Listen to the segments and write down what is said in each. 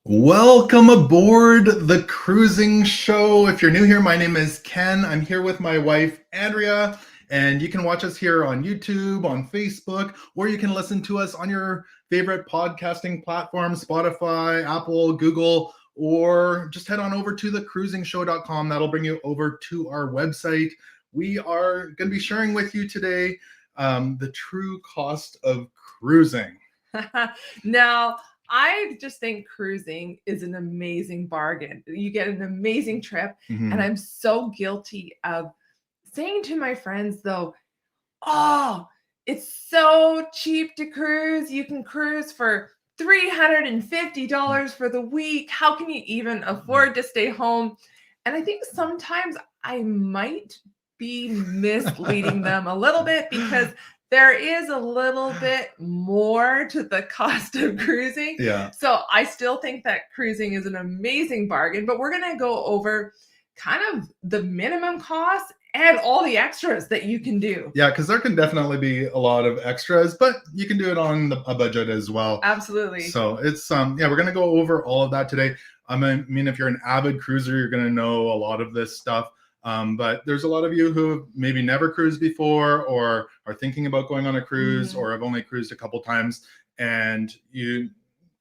Welcome aboard the cruising show. If you're new here, my name is Ken. I'm here with my wife, Andrea, and you can watch us here on YouTube, on Facebook, or you can listen to us on your favorite podcasting platform, Spotify, Apple, Google, or just head on over to thecruisingshow.com. That'll bring you over to our website. We are going to be sharing with you today the true cost of cruising. Now, I just think cruising is an amazing bargain. You get an amazing trip. Mhm. And I'm so guilty of saying to my friends, though, oh, it's so cheap to cruise. You can cruise for $350 for the week. How can you even afford to stay home? And I think sometimes I might be misleading them a little bit because there is a little bit more to the cost of cruising. Yeah. So I still think that cruising is an amazing bargain, but we're going to go over kind of the minimum cost and all the extras that you can do. Yeah, because there can definitely be a lot of extras, but you can do it on a budget as well. Absolutely. So it's we're gonna go over all of that today. I mean, if you're an avid cruiser, you're gonna know a lot of this stuff. But there's a lot of you who have maybe never cruised before, or are thinking about going on a cruise, or have only cruised a couple times, and you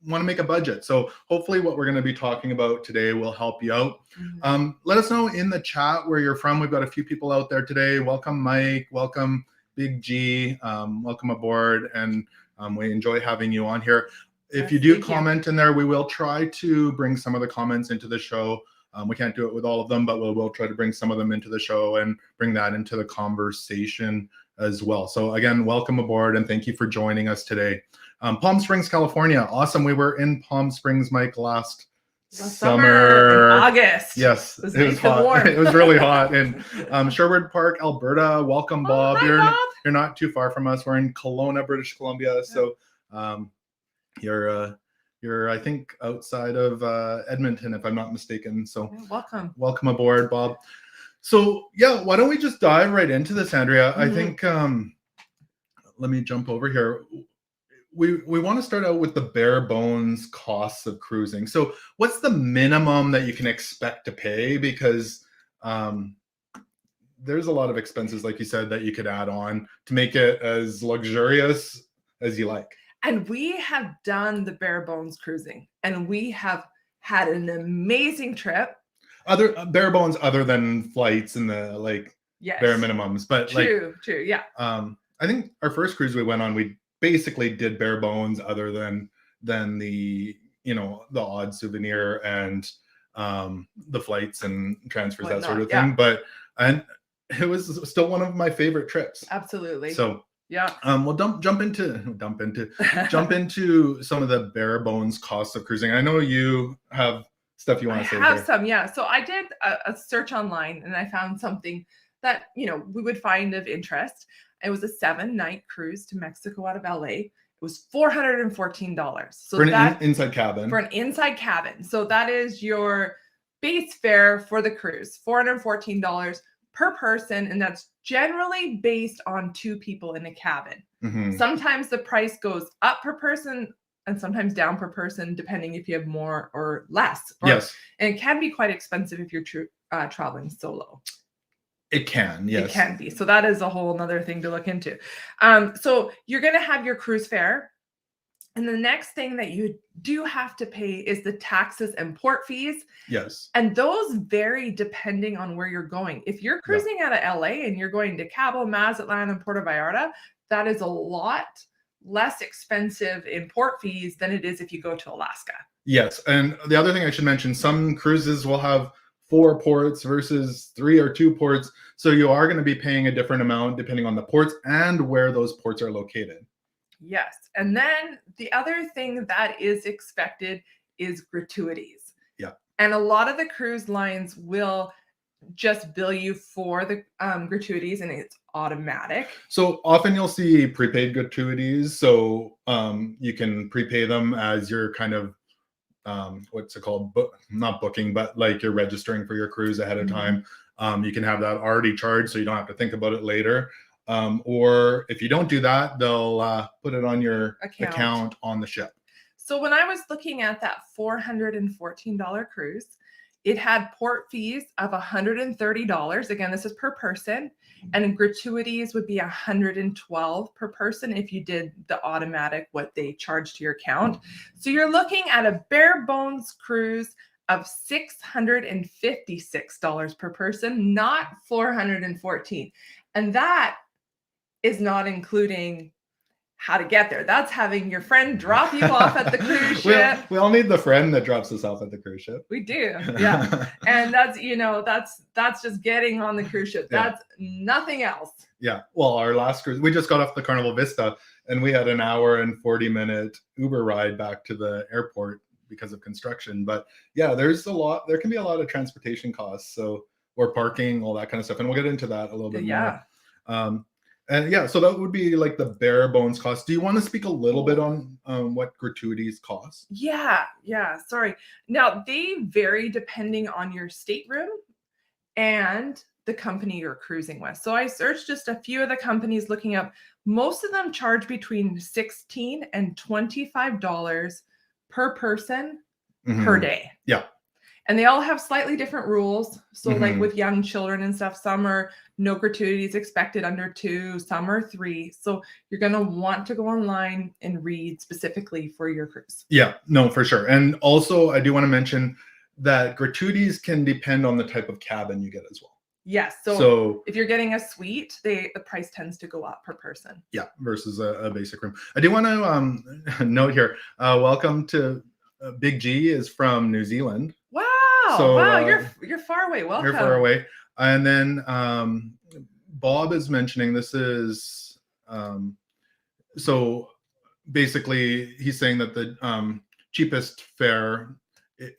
want to make a budget. So hopefully what we're going to be talking about today will help you out. Let us know in the chat where you're from. We've got a few people out there today. Welcome, Mike. Welcome, Big G. Welcome aboard. And we enjoy having you on here. If you do comment in there, we will try to bring some of the comments into the show. We can't do it with all of them, but we'll try to bring some of them into the show and bring that into the conversation as well. So again, welcome aboard and thank you for joining us today. Palm Springs, California. Awesome. We were in Palm Springs, Mike, last summer. In August. Yes, it was hot. It was really hot. And Sherwood Park, Alberta. Welcome, Bob. Hi, Bob. You're not too far from us. We're in Kelowna, British Columbia. So you're I think outside of Edmonton, if I'm not mistaken. So welcome aboard, Bob. So yeah, why don't we just dive right into this, Andrea? I think let me jump over here. We want to start out with the bare bones costs of cruising. So what's the minimum that you can expect to pay? Because there's a lot of expenses, like you said, that you could add on to make it as luxurious as you like. And we have done the bare bones cruising, and we have had an amazing trip. Other bare bones, other than flights and the bare minimums, but true, yeah. I think our first cruise we went on, we basically did bare bones, other than the the odd souvenir and the flights and transfers, that sort of thing. But it was still one of my favorite trips. Absolutely. So. Yeah. We'll jump into some of the bare bones costs of cruising. I know you have stuff you want to say. I have some, yeah. So I did a search online, and I found something that we would find of interest. It was a 7-night cruise to Mexico out of LA. It was $414. So for an inside cabin. For an inside cabin. So that is your base fare for the cruise, $414 per person, and that's generally based on 2 people in a cabin. Sometimes the price goes up per person and sometimes down per person, depending if you have more or less. Yes. And it can be quite expensive if you're traveling solo. It can, yes. It can be. So that is a whole other thing to look into. So you're going to have your cruise fare. And the next thing that you do have to pay is the taxes and port fees. Yes. And those vary depending on where you're going. If you're cruising out of LA and you're going to Cabo, Mazatlan, and Puerto Vallarta, that is a lot less expensive in port fees than it is if you go to Alaska. Yes. And the other thing I should mention, some cruises will have 4 ports versus 3 or 2 ports. So you are going to be paying a different amount depending on the ports and where those ports are located. Yes. And then the other thing that is expected is gratuities. Yeah. And a lot of the cruise lines will just bill you for the gratuities, and it's automatic. So often you'll see prepaid gratuities. So you can prepay them as you're kind of, what's it called? Not booking, but like you're registering for your cruise ahead of time. You can have that already charged, so you don't have to think about it later. Or if you don't do that, they'll put it on your account on the ship. So when I was looking at that $414 cruise, it had port fees of $130. Again, this is per person, and gratuities would be $112 per person if you did the automatic, what they charge to your account. So you're looking at a bare bones cruise of $656 per person, not $414. And that is not including how to get there. That's having your friend drop you off at the cruise ship. We all need the friend that drops us off at the cruise ship. We do, yeah. And that's, that's just getting on the cruise ship. That's nothing else. Yeah. Well, our last cruise, we just got off the Carnival Vista, and we had an hour and 40-minute Uber ride back to the airport because of construction. But yeah, there can be a lot of transportation costs, or parking, all that kind of stuff. And we'll get into that a little bit more. And yeah, so that would be like the bare bones cost. Do you want to speak a little bit on what gratuities cost? Yeah. Sorry. Now, they vary depending on your stateroom and the company you're cruising with. So I searched just a few of the companies looking up. Most of them charge between $16 and $25 per person per day. Yeah. And they all have slightly different rules. So like with young children and stuff, some are no gratuities expected under 2, some are 3. So you're going to want to go online and read specifically for your cruise. Yeah, no, for sure. And also I do want to mention that gratuities can depend on the type of cabin you get as well. Yes. So if you're getting a suite, the price tends to go up per person. Yeah, versus a basic room. I do want to note here, welcome to Big G is from New Zealand. Wow. Wow, you're far away. Welcome. You're far away. And then Bob is mentioning this is so basically he's saying that the cheapest fare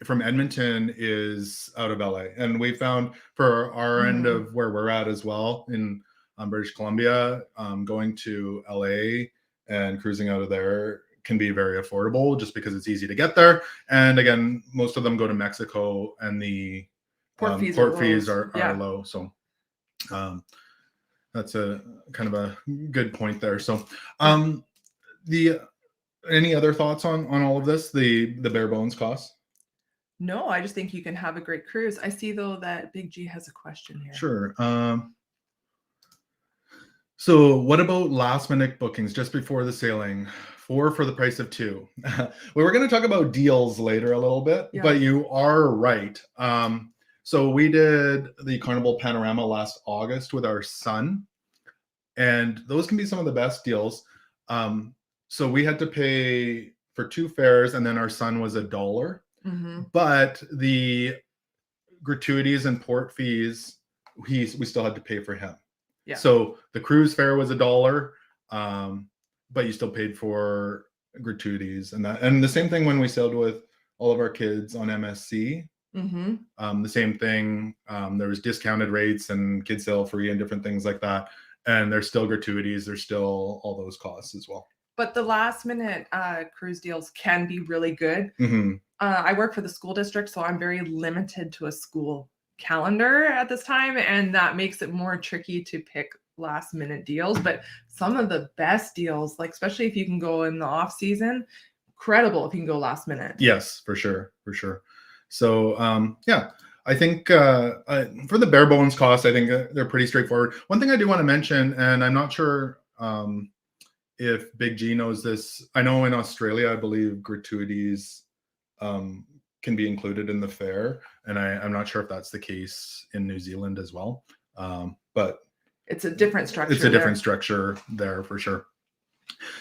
from Edmonton is out of LA, and we found for our end of where we're at as well in British Columbia, going to LA and cruising out of there can be very affordable just because it's easy to get there. And again, most of them go to Mexico, and the port fees are low. So that's a kind of a good point there. So any other thoughts on all of this, the bare bones costs? No, I just think you can have a great cruise. I see though that Big G has a question here. Sure. So what about last minute bookings just before the sailing? 4 for the price of 2. We were going to talk about deals later a little bit, but you are right. So we did the Carnival Panorama last August with our son, and those can be some of the best deals. So we had to pay for 2 fares, and then our son was $1. But the gratuities and port fees, we still had to pay for him. Yeah. So the cruise fare was $1, but you still paid for gratuities and that. And the same thing when we sailed with all of our kids on MSC. The same thing. There was discounted rates and kids sail free and different things like that. And there's still gratuities. There's still all those costs as well. But the last minute cruise deals can be really good. I work for the school district, so I'm very limited to a school calendar at this time, and that makes it more tricky to pick last minute deals. But some of the best deals, like especially if you can go in the off season, incredible if you can go last minute. Yes, for sure. So yeah, I think for the bare bones costs, I think they're pretty straightforward. One thing I do want to mention, and I'm not sure if Big G knows this, I know in Australia, I believe gratuities can be included in the fare, and I'm not sure if that's the case in New Zealand as well. But it's a different structure. It's a different structure there for sure.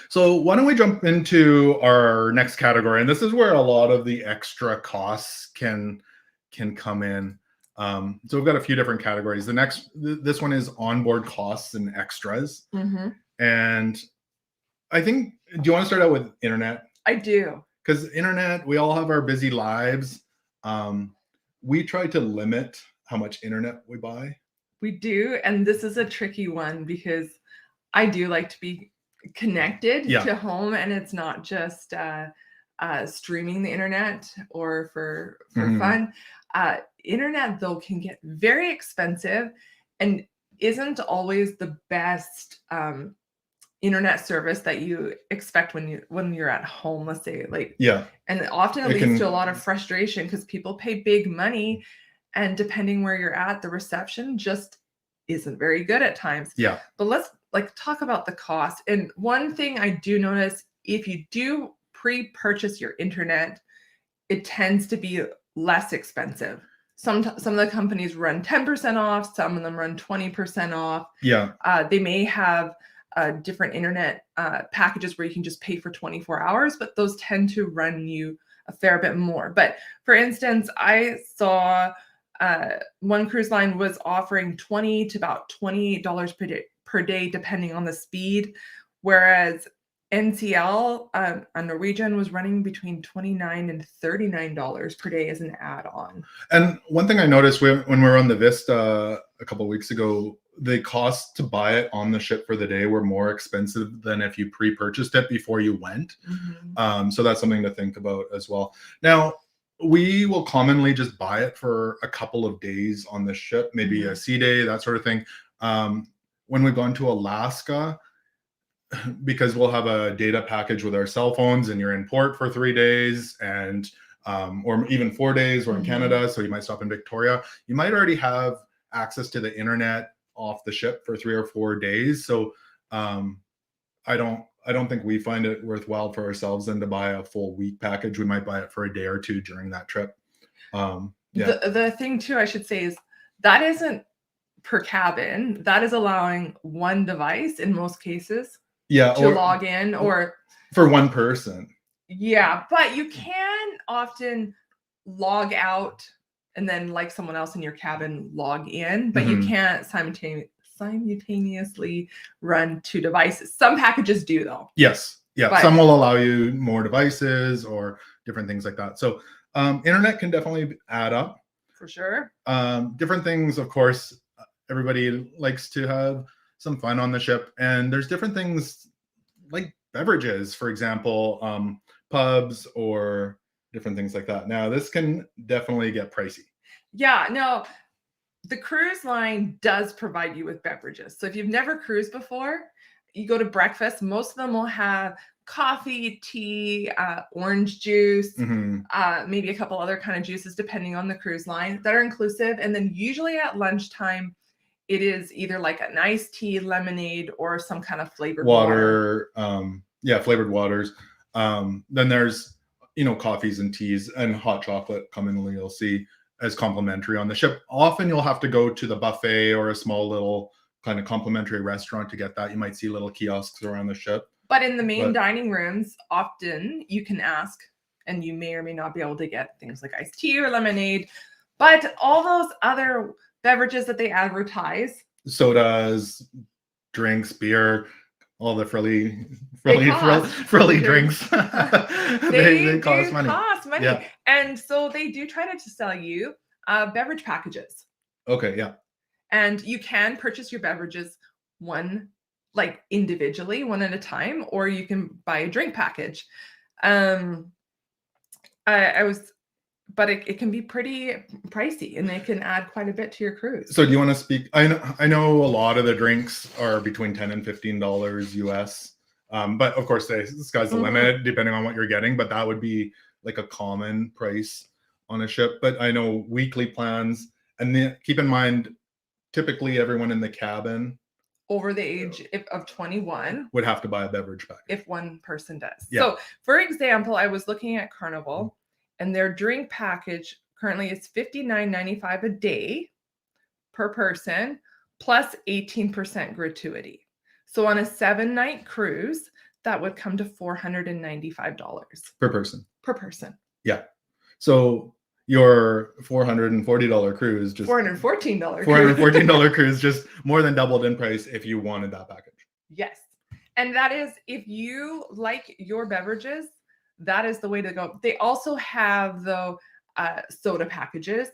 So why don't we jump into our next category? And this is where a lot of the extra costs can come in. So we've got a few different categories. This one is onboard costs and extras. And I think, do you want to start out with internet? I do. Because internet, we all have our busy lives. We try to limit how much internet we buy. We do. And this is a tricky one because I do like to be connected to home, and it's not just streaming the internet or for fun. Internet, though, can get very expensive and isn't always the best internet service that you expect when you're at home, let's say, like, Yeah. and often it It leads can- to a lot of frustration because people pay big money, and depending where you're at, the reception just isn't very good at times. Yeah. But let's like talk about the cost. And one thing I do notice, if you do pre-purchase your internet, it tends to be less expensive. Some of the companies run 10% off, some of them run 20% off. Yeah. They may have different internet packages where you can just pay for 24 hours, but those tend to run you a fair bit more. But for instance, I saw one cruise line was offering $20 to about $28 per day, depending on the speed, whereas NCL, a Norwegian, was running between $29 and $39 per day as an add-on. And one thing I noticed when we were on the Vista a couple of weeks ago, the costs to buy it on the ship for the day were more expensive than if you pre-purchased it before you went. Mm-hmm. So that's something to think about as well. Now, we will commonly just buy it for a couple of days on the ship, maybe a sea day, that sort of thing. When we've gone to Alaska, because we'll have a data package with our cell phones and you're in port for 3 days and or even 4 days, or in Canada, so you might stop in Victoria, you might already have access to the internet off the ship for 3 or 4 days. So I don't think we find it worthwhile for ourselves then to buy a full week package. We might buy it for a day or two during that trip. The thing too, I should say, is that isn't per cabin. That is allowing one device in most cases to log in, or for one person. Yeah, but you can often log out and then, like someone else in your cabin, log in, but you can't simultaneously run 2 devices. Some packages do, though. Yes. Yeah. But some will allow you more devices or different things like that. So internet can definitely add up. For sure. Different things, of course, everybody likes to have some fun on the ship. And there's different things like beverages, for example, pubs or different things like that. Now, this can definitely get pricey. Yeah, no, the cruise line does provide you with beverages. So if you've never cruised before, you go to breakfast, most of them will have coffee, tea, orange juice, maybe a couple other kind of juices, depending on the cruise line, that are inclusive. And then usually at lunchtime, it is either like an iced tea, lemonade, or some kind of flavored water. Flavored waters. Then there's, coffees and teas and hot chocolate commonly you'll see as complimentary on the ship. Often you'll have to go to the buffet or a small little kind of complimentary restaurant to get that. You might see little kiosks around the ship. But in the main dining rooms, often you can ask, and you may or may not be able to get things like iced tea or lemonade. But all those other beverages that they advertise, sodas, drinks, beer, all the frilly drinks. they cost money. Yeah. And so they do try to sell you beverage packages. Okay, yeah. And you can purchase your beverages individually, one at a time, or you can buy a drink package. But it can be pretty pricey, and they can add quite a bit to your cruise. So do you want to speak? I know a lot of the drinks are between $10 and $15 US. But of course, the sky's the limit depending on what you're getting. But that would be like a common price on a ship. But I know weekly plans, and keep in mind, typically everyone in the cabin over the age of 21 would have to buy a beverage package. If one person does. Yeah. So, for example, I was looking at Carnival. And their drink package currently is $59.95 a day per person, plus 18% gratuity. So on a 7-night cruise, that would come to $495 per person. Per person. Yeah. So your $440 cruise, just $414 cruise, just more than doubled in price if you wanted that package. Yes, and that is if you like your beverages. That is the way to go. They also have soda packages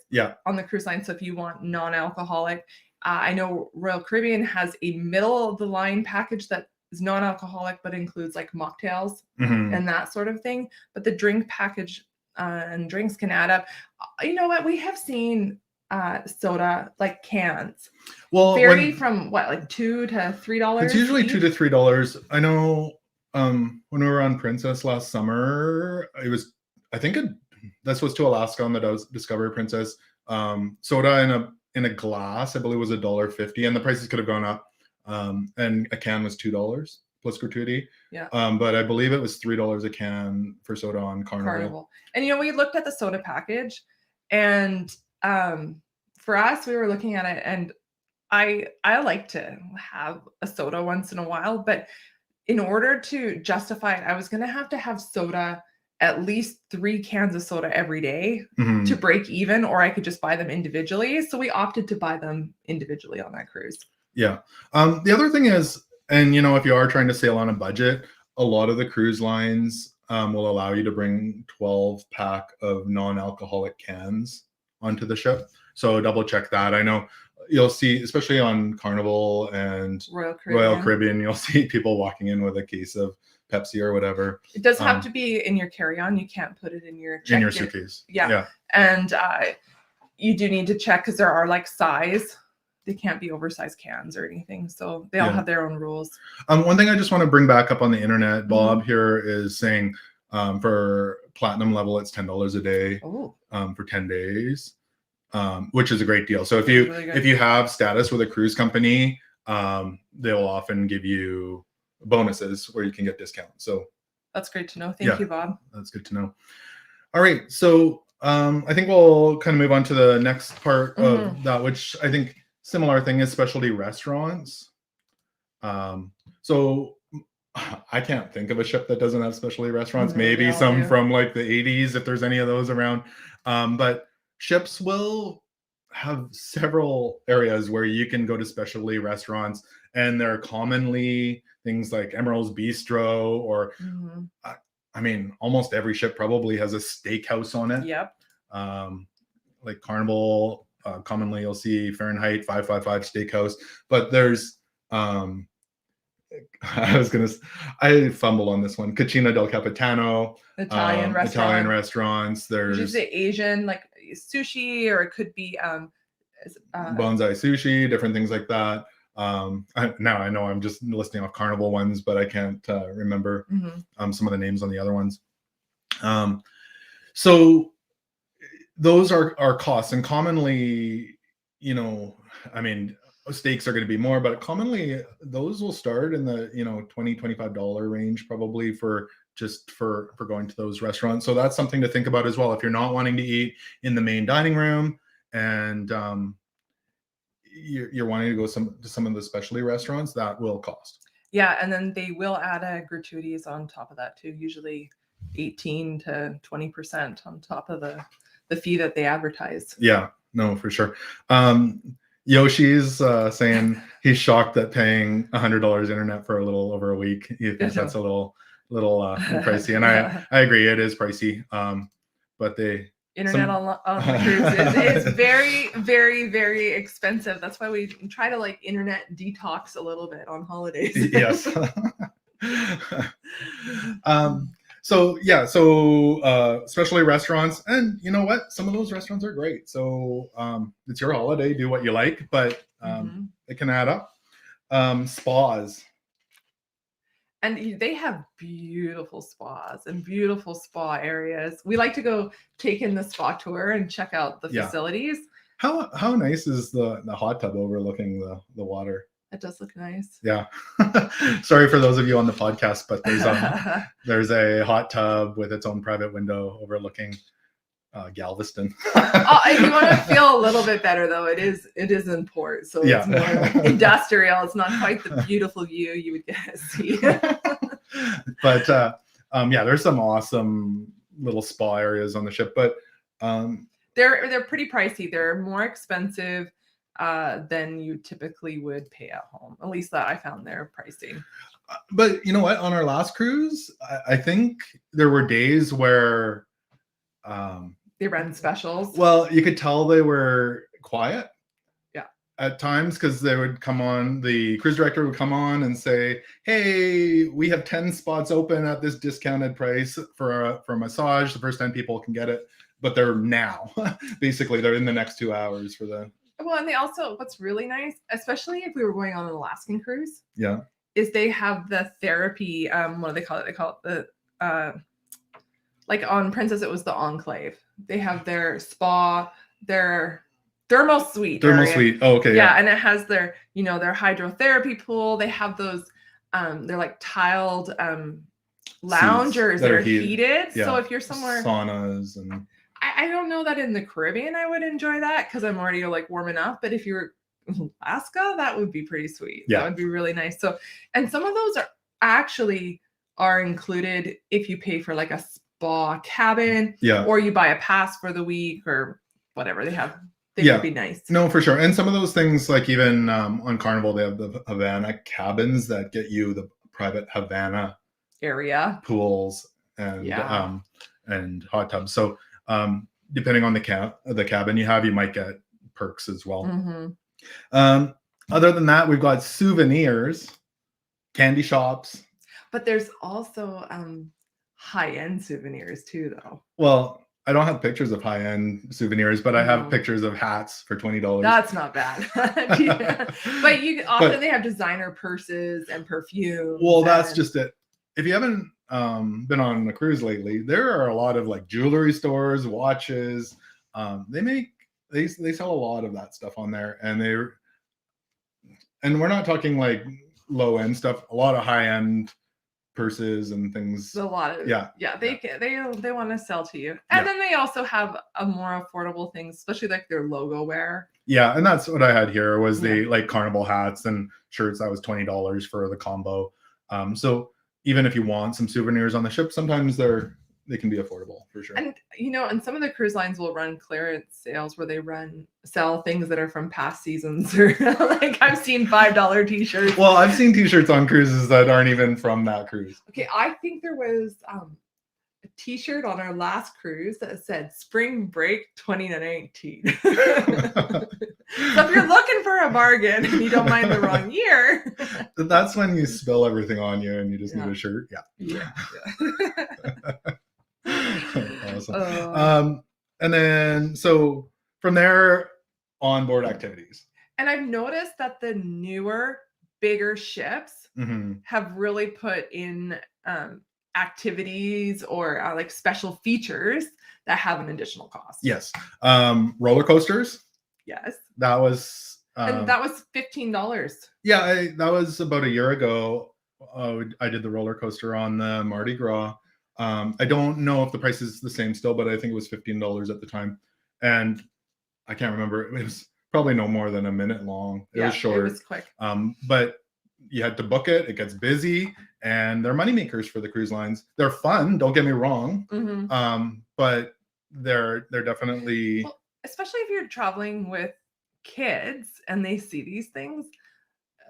on the cruise line. So if you want non-alcoholic, I know Royal Caribbean has a middle of the line package that is non-alcoholic, but includes like mocktails and that sort of thing. But the drink package and drinks can add up. You know what? We have seen soda, like cans, Well, vary from what, like $2 to $3? it's usually each? $2 to $3. I know when we were on Princess last summer, it was, I think this was to Alaska on the Discovery Princess. Soda in a glass, I believe, was $1.50, and the prices could have gone up. And a can was $2 plus gratuity. Yeah. But I believe it was $3 a can for soda on Carnival. And we looked at the soda package, and for us, we were looking at it, and I like to have a soda once in a while, but in order to justify it, I was going to have soda, at least 3 cans of soda every day to break even, or I could just buy them individually. So we opted to buy them individually on that cruise. Yeah. The other thing is, and if you are trying to sail on a budget, a lot of the cruise lines will allow you to bring 12-pack of non-alcoholic cans onto the ship. So double check that. I know you'll see, especially on Carnival and Royal Caribbean, you'll see people walking in with a case of Pepsi or whatever. It does have to be in your carry-on. You can't put it in your suitcase. Yeah. And you do need to check, because there are like size. They can't be oversized cans or anything. So they all have their own rules. One thing I just want to bring back up on the internet, Bob here is saying for platinum level, it's $10 a day for 10 days. Which is a great deal. So if you have status with a cruise company, they'll often give you bonuses where you can get discounts. So that's great to know. Thank you, Bob. That's good to know. All right. So I think we'll kind of move on to the next part of that, which I think similar thing is specialty restaurants. So I can't think of a ship that doesn't have specialty restaurants. Maybe some from like the 80s, if there's any of those around. But ships will have several areas where you can go to specialty restaurants, and they're commonly things like Emerald's Bistro, or I mean, almost every ship probably has a steakhouse on it. Yep. Like Carnival, commonly you'll see Fahrenheit 555 Steakhouse, but there's I fumble on this one. Cucina del Capitano, Italian restaurants. There's usually Asian, like sushi, or it could be bonsai sushi, different things like that. Now I know I'm just listing off Carnival ones, but I can't remember some of the names on the other ones. So those are costs, and commonly, I mean, steaks are going to be more, but commonly those will start in the $20-$25 range, probably for going to those restaurants. So that's something to think about as well. If you're not wanting to eat in the main dining room, and you're wanting to go to some of the specialty restaurants, that will cost. Yeah, and then they will add gratuities on top of that too, usually 18 to 20% on top of the fee that they advertise. Yeah, no, for sure. Yoshi's saying he's shocked that paying $100 internet for a little over a week, he thinks that's a little pricey, and I agree, it is pricey. But internet on the cruise is very, very, very expensive. That's why we try to like internet detox a little bit on holidays. Yes. So specialty resturants, and you know what? Some of those restaurants are great. So it's your holiday, do what you like, but it can add up. Spas. And they have beautiful spas and beautiful spa areas. We like to go take in the spa tour and check out the facilities. How nice is the hot tub overlooking the water? It does look nice. Yeah. Sorry for those of you on the podcast, but there's a hot tub with its own private window overlooking Galveston. If you want to feel a little bit better, though, it is in port, so it's more industrial. It's not quite the beautiful view you would get to see. But there's some awesome little spa areas on the ship, but they're pretty pricey. They're more expensive than you typically would pay at home. At least that I found they're pricey. But you know what? On our last cruise, I think there were days where they ran specials. Well, you could tell they were quiet. Yeah. At times, because they would come on, the cruise director would come on and say, "Hey, we have 10 spots open at this discounted price for a massage. The first 10 people can get it." but they're now. Basically, they're in the next 2 hours for the. Well, and they also, what's really nice, especially if we were going on an Alaskan cruise, Yeah. is they have the therapy. What do they call it? They call it the like on Princess, it was the Enclave. They have their spa, their thermal suite. Thermal area. suite. Oh, okay. Yeah, and it has their, their hydrotherapy pool. They have those, they're like tiled loungers that are heated. Yeah. So if you're somewhere, saunas and. I don't know that in the Caribbean I would enjoy that because I'm already like warming up. But if you're in Alaska, that would be pretty sweet. Yeah. That would be really nice. So, and some of those are included if you pay for like a spa cabin, Yeah, or you buy a pass for the week or whatever they have. They Yeah. would be nice. No, for sure. And some of those things, like even on Carnival, they have the Havana cabins that get you the private Havana Area. pools and Yeah. And hot tubs. So depending on the cabin you have, you might get perks as well. Mm-hmm. Other than that, we've got Souvenirs, candy shops. But there's also high-end souvenirs too, though. Well, I don't have pictures of high-end Souvenirs, but I have No. pictures of hats for $20. That's not bad. But you often they have designer purses and perfume. Well, that's just it. If you haven't been on a cruise lately, there are a lot of like jewelry stores, watches. They sell a lot of that stuff on there, and we're not talking like low end stuff. A lot of high end purses and things. a lot of they want to sell to you, and then they also have a more affordable things, especially like their logo wear. Yeah, and that's what I had here was the like Carnival hats and shirts. That was $20 for the combo. So even if you want some souvenirs on the ship, sometimes they can be affordable for sure. And and some of the cruise lines will run clearance sales where they sell things that are from past seasons, or like I've seen $5 t-shirts. Well, I've seen t-shirts on cruises that aren't even from that cruise. Okay, I think there was a t-shirt on our last cruise that said Spring Break 2019. So if you're looking for a bargain and you don't mind the wrong year, that's when you spill everything on you and you just need a shirt. Yeah. Awesome. And then so from there, onboard activities. And I've noticed that the newer, bigger ships have really put in activities or like special features that have an additional cost. Yes. Roller coasters. Yes. That was and that was $15. Yeah, that was about a year ago. I did the roller coaster on the Mardi Gras. I don't know if the price is the same still, but I think it was $15 at the time. And I can't remember. It was probably no more than a minute long. It was short. It was quick. But you had to book it. It gets busy, and they're moneymakers for the cruise lines. They're fun. Don't get me wrong. But they're definitely. Well, especially if you're traveling with kids and they see these things,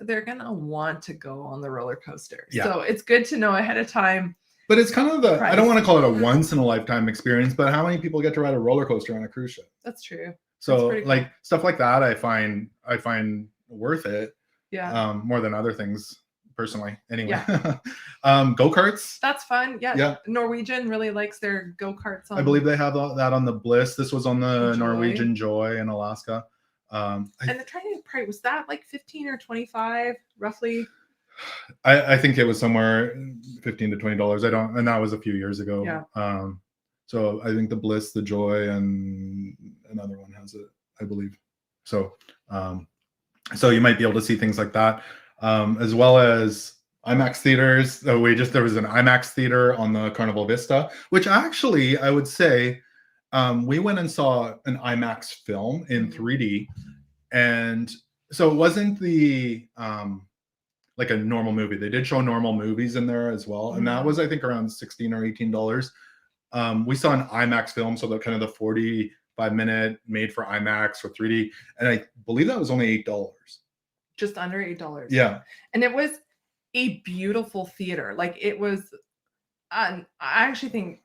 they're gonna want to go on the roller coaster. Yeah. So it's good to know ahead of time. But it's kind of price. I don't want to call it a once in a lifetime experience, but how many people get to ride a roller coaster on a cruise ship? That's true. So That's like cool. stuff like that, I find worth it. Yeah. More than other things personally. Anyway. Yeah. Go-karts. That's fun. Yeah. Yeah. Norwegian really likes their go-karts. I believe they have that on the Bliss. This was on the Joy. Norwegian Joy in Alaska. And the training price, was that like 15 or 25 roughly? I think it was somewhere $15 to $20. And that was a few years ago. Yeah. So I think the Bliss, the Joy, and another one has it, I believe. So so you might be able to see things like that, as well as IMAX theaters. There was an IMAX theater on the Carnival Vista, which actually I would say we went and saw an IMAX film in 3D, and so it wasn't the like a normal movie. They did show normal movies in there as well, and that was I think around $16 or $18. We saw an IMAX film, so the kind of the 45-minute made for IMAX for 3D, and I believe that was only $8. Just under $8. Yeah. And it was a beautiful theater. Like it was, I actually think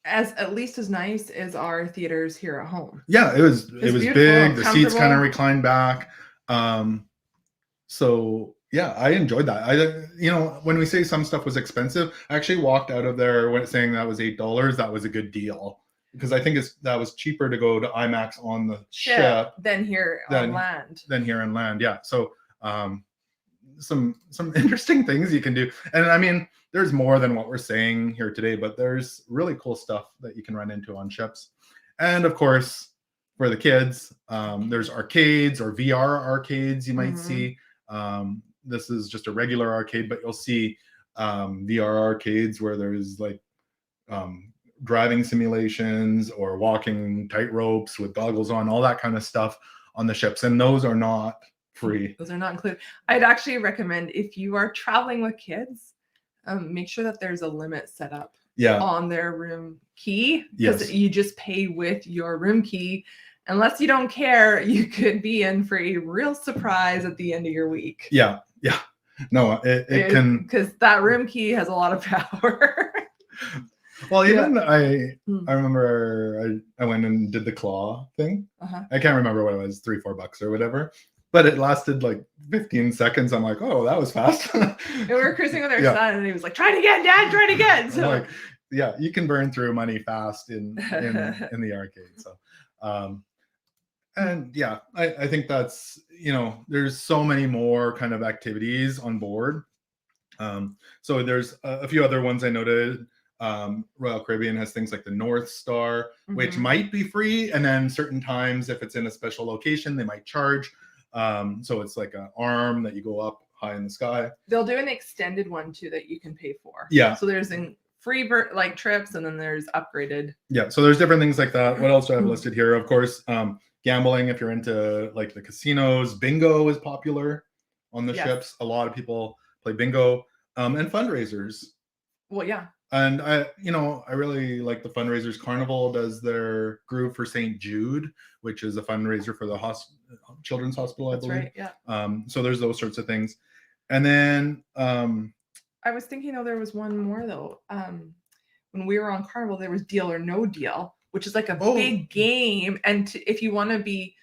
at least as nice as our theaters here at home. Yeah, it was big. The seats kind of reclined back. So yeah, I enjoyed that. When we say some stuff was expensive, I actually walked out of there saying that was $8. That was a good deal. because I think that was cheaper to go to IMAX on the ship than here on land. Than here on land, yeah. So some interesting things you can do, and I mean, there's more than what we're saying here today, but there's really cool stuff that you can run into on ships. And of course, for the kids, there's arcades or VR arcades you might see. This is just a regular arcade, but you'll see VR arcades where there's like driving simulations or walking tight ropes with goggles on, all that kind of stuff on the ships, and those are not free. Those are not included. I'd actually recommend, if you are traveling with kids, make sure that there's a limit set up on their room key, because you just pay with your room key. Unless you don't care, you could be in for a real surprise at the end of your week. Yeah. No, it can, because that room key has a lot of power. Well, even I remember I went and did the claw thing. I can't remember what it was, $3-4 or whatever. But it lasted like 15 seconds. I'm like, oh, that was fast. And we were cruising with our son, and he was like, try it again, Dad, try it again. So like, yeah, you can burn through money fast in the arcade. So, and yeah, I think that's, there's so many more kind of activities on board. So there's a few other ones I noted. Royal Caribbean has things like the North Star, which might be free. And then certain times, if it's in a special location, they might charge. So it's like an arm that you go up high in the sky. They'll do an extended one too that you can pay for. Yeah. So there's free like trips, and then there's upgraded. Yeah. So there's different things like that. What else do I have listed here? Of course, gambling, if you're into like the casinos. Bingo is popular on the ships. A lot of people play bingo, and fundraisers. Well, yeah. And I really like the fundraisers. Carnival does their Groove for St. Jude, which is a fundraiser for the Children's Hospital, I believe. Right, yeah. So there's those sorts of things. And then I was thinking, there was one more though. When we were on Carnival, there was Deal or No Deal, which is like a big game. And if you want to be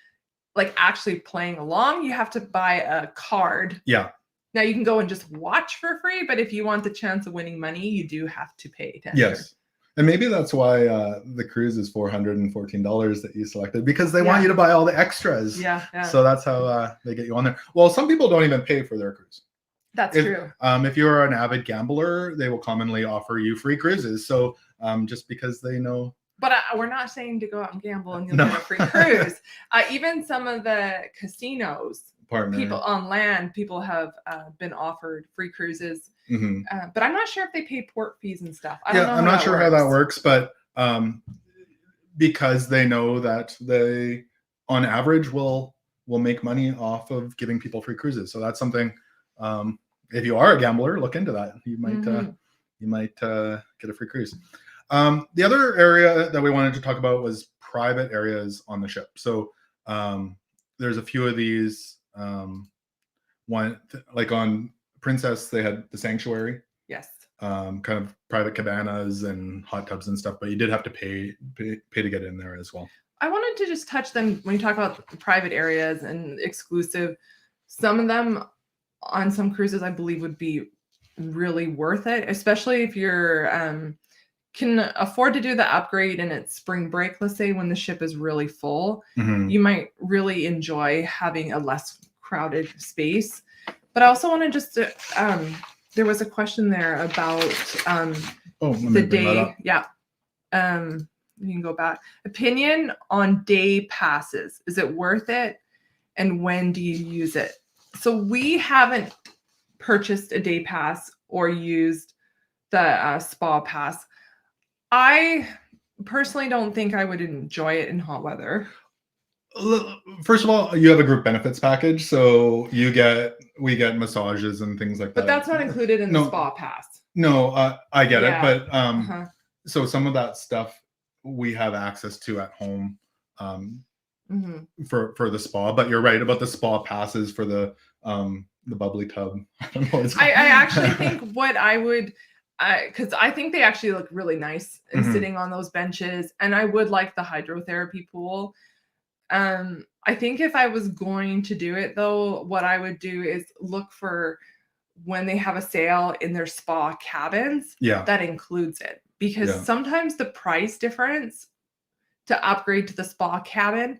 like actually playing along, you have to buy a card. Yeah. Now you can go and just watch for free, but if you want the chance of winning money, you do have to pay to enter. Yes. And maybe that's why the cruise is $414 that you selected, because they want you to buy all the extras. Yeah. So that's how they get you on there. Well, some people don't even pay for their cruise. That's true. If you're an avid gambler, they will commonly offer you free cruises. So just because they know. But we're not saying to go out and gamble and you'll get a free cruise. Even some of the casinos. People on land, people have been offered free cruises, but I'm not sure if they pay port fees and stuff. I'm not sure how that works, but because they know that they, on average, will make money off of giving people free cruises. So that's something. If you are a gambler, look into that. You might get a free cruise. The other area that we wanted to talk about was private areas on the ship. So there's a few of these. Like on Princess, they had the Sanctuary. Yes. Kind of private cabanas and hot tubs and stuff, but you did have to pay to get in there as well. I wanted to just touch them when you talk about private areas and exclusive. Some of them on some cruises, I believe, would be really worth it, especially if you're can afford to do the upgrade and it's spring break, let's say, when the ship is really full. You might really enjoy having a less crowded space. But I also want to just there was a question there about the day. Yeah. You can go back. Opinion on day passes. Is it worth it? And when do you use it? So we haven't purchased a day pass or used the spa pass. I personally don't think I would enjoy it in hot weather. First of all, you have a group benefits package, so we get massages and things like that. But that's not included in the spa pass. No, I get it, but so some of that stuff we have access to at home for the spa. But you're right about the spa passes for the bubbly tub. I don't know what it's called. I actually think what I would. Because I think they actually look really nice sitting on those benches. And I would like the hydrotherapy pool. I think if I was going to do it, though, what I would do is look for when they have a sale in their spa cabins that includes it. Because sometimes the price difference to upgrade to the spa cabin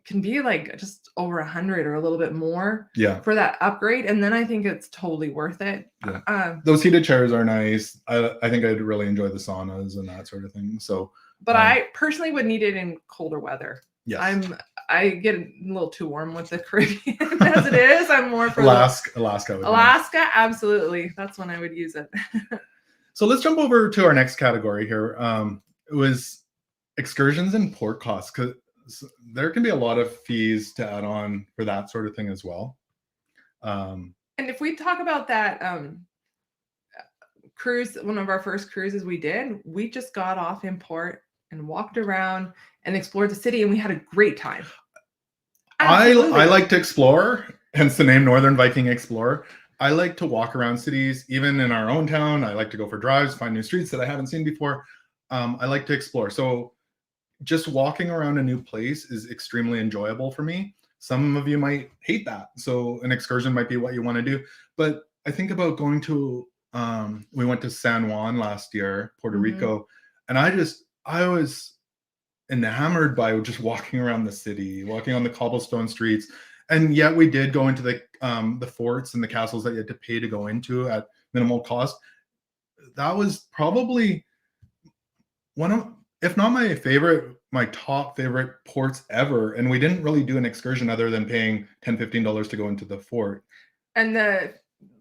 can be like just over 100 or a little bit more Yeah. for that upgrade. And then I think it's totally worth it. Yeah. Those heated chairs are nice. I think I'd really enjoy the saunas and that sort of thing. So, but I personally would need it in colder weather. Yes. I get a little too warm with the Caribbean as it is. I'm more for Alaska. Alaska, absolutely. That's when I would use it. So let's jump over to our next category here. It was excursions and port costs, because there can be a lot of fees to add on for that sort of thing as well. And if we talk about that cruise, one of our first cruises we did, we just got off in port and walked around and explored the city, and we had a great time. I like to explore, hence the name Northern Viking Explorer. I like to walk around cities, even in our own town. I like to go for drives, find new streets that I haven't seen before. I like to explore. So just walking around a new place is extremely enjoyable for me. Some of you might hate that. So an excursion might be what you want to do. But I think about going to, we went to San Juan last year, Puerto Rico, and I was enamored by just walking around the city, walking on the cobblestone streets. And yet we did go into the forts and the castles that you had to pay to go into at minimal cost. That was probably one of, if not my top favorite ports ever. And we didn't really do an excursion other than paying $10, $15 to go into the fort. And the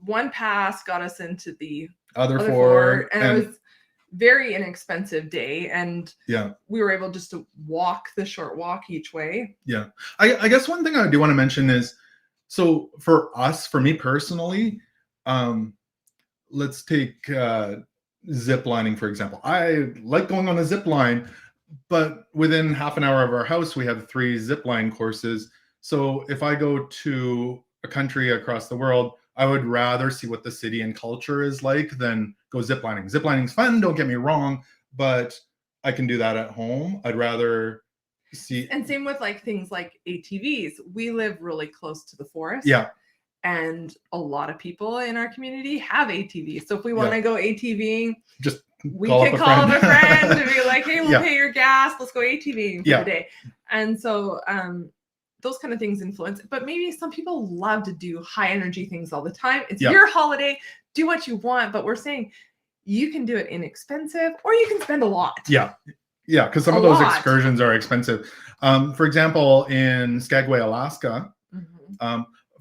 one pass got us into the other fort. And it was very inexpensive day. And we were able just to walk the short walk each way. Yeah. I guess one thing I do want to mention is, so for me personally, let's take zip lining, for example. I like going on a zip line, but within half an hour of our house, we have 3 zip line courses. So if I go to a country across the world, I would rather see what the city and culture is like than go ziplining. Ziplining's fun, don't get me wrong, but I can do that at home. I'd rather see. And same with like things like ATVs. We live really close to the forest. Yeah. And a lot of people in our community have ATVs. So if we want to go ATVing, we can call up a friend and be like, hey, we'll pay your gas. Let's go ATVing for the day. And so those kind of things influence. But maybe some people love to do high energy things all the time. It's your holiday. Do what you want. But we're saying you can do it inexpensive, or you can spend a lot. Yeah. Yeah, because some of those excursions are expensive. For example, in Skagway, Alaska,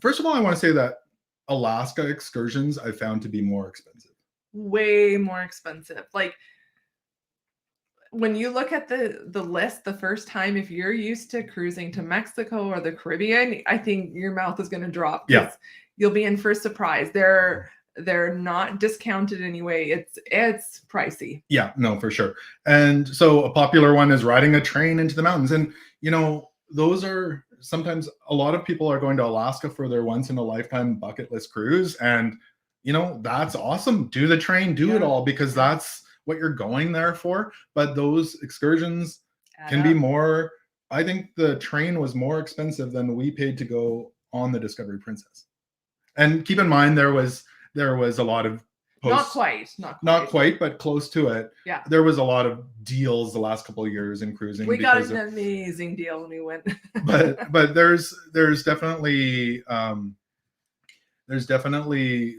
first of all, I want to say that Alaska excursions I found to be more expensive. Way more expensive. Like when you look at the list the first time, if you're used to cruising to Mexico or the Caribbean, I think your mouth is going to drop. Yeah. You'll be in for a surprise. They're not discounted anyway. It's pricey. Yeah, no, for sure. And so a popular one is riding a train into the mountains. And, those are sometimes a lot of people are going to Alaska for their once in a lifetime bucket list cruise. And, that's awesome. Do the train, do it all, because that's what you're going there for. But those excursions can be more. I think the train was more expensive than we paid to go on the Discovery Princess. And keep in mind, there was a lot of not quite, but close to it. Yeah, there was a lot of deals the last couple of years in cruising. We got an amazing deal when we went. but there's definitely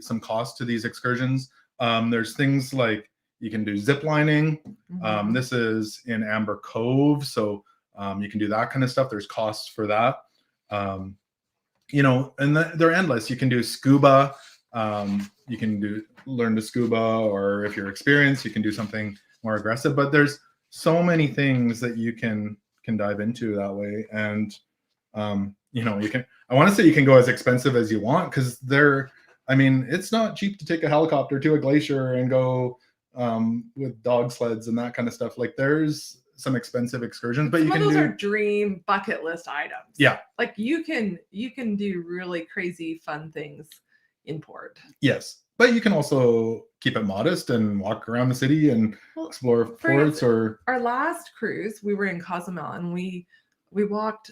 some cost to these excursions. There's things like you can do zip lining. This is in Amber Cove, so you can do that kind of stuff. There's costs for that. And they're endless. You can do scuba. You can learn to scuba, or if you're experienced, you can do something more aggressive. But there's so many things that you can dive into that way. And you can. I want to say you can go as expensive as you want, because it's not cheap to take a helicopter to a glacier and go with dog sleds and that kind of stuff. Like there's some expensive excursions, but those are dream bucket list items. Yeah, like you can do really crazy fun things in port. Yes, but you can also keep it modest and walk around the city and explore ports. Or our last cruise, we were in Cozumel, and we walked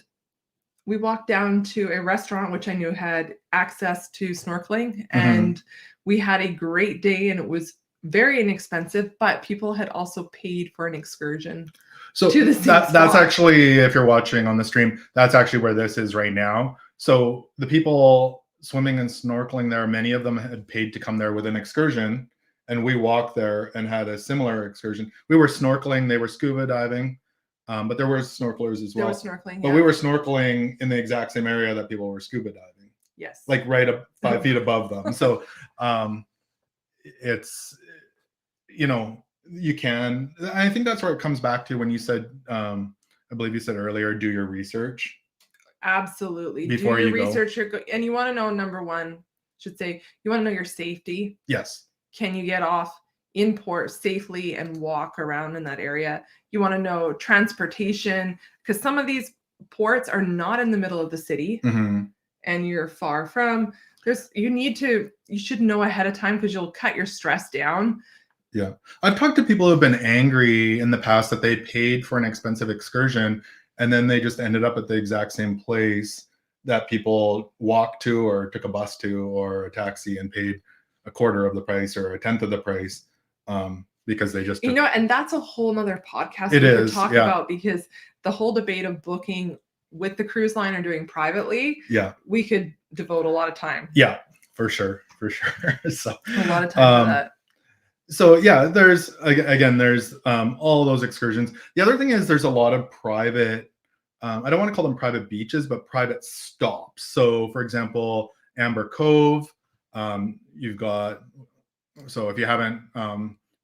down to a restaurant which I knew had access to snorkeling, and we had a great day, and it was very inexpensive, but people had also paid for an excursion So to the same that's spot. actually, if you're watching on the stream, that's actually where this is right now. So the people swimming and snorkeling there, many of them had paid to come there with an excursion, and we walked there and had a similar excursion. We were snorkeling, they were scuba diving, but there were snorkelers as There well. was snorkeling, But yeah. we were snorkeling in the exact same area that people were scuba diving, Yes. like right up 5 feet above them. So it's, you know, you can. I think that's where it comes back to when you said, I believe you said earlier, do your research. Absolutely. Before Do your you go. research, and you want to know, number one, should say, you want to know your safety. Yes. Can you get off in port safely and walk around in that area? You want to know transportation, because some of these ports are not in the middle of the city, Mhm. and you're far from. You should know ahead of time, because you'll cut your stress down. Yeah. I've talked to people who have been angry in the past that they paid for an expensive excursion and then they just ended up at the exact same place that people walked to or took a bus to or a taxi and paid a quarter of the price or a tenth of the price, because they just You know, and that's a whole nother podcast It we could is, talk yeah. about, because the whole debate of booking with the cruise line or doing privately, Yeah. we could devote a lot of time. Yeah, for sure. So A lot of time for that. So yeah, there's all those excursions. The other thing is there's a lot of private, I don't want to call them private beaches, but private stops. So for example, Amber Cove, you've got, so if you haven't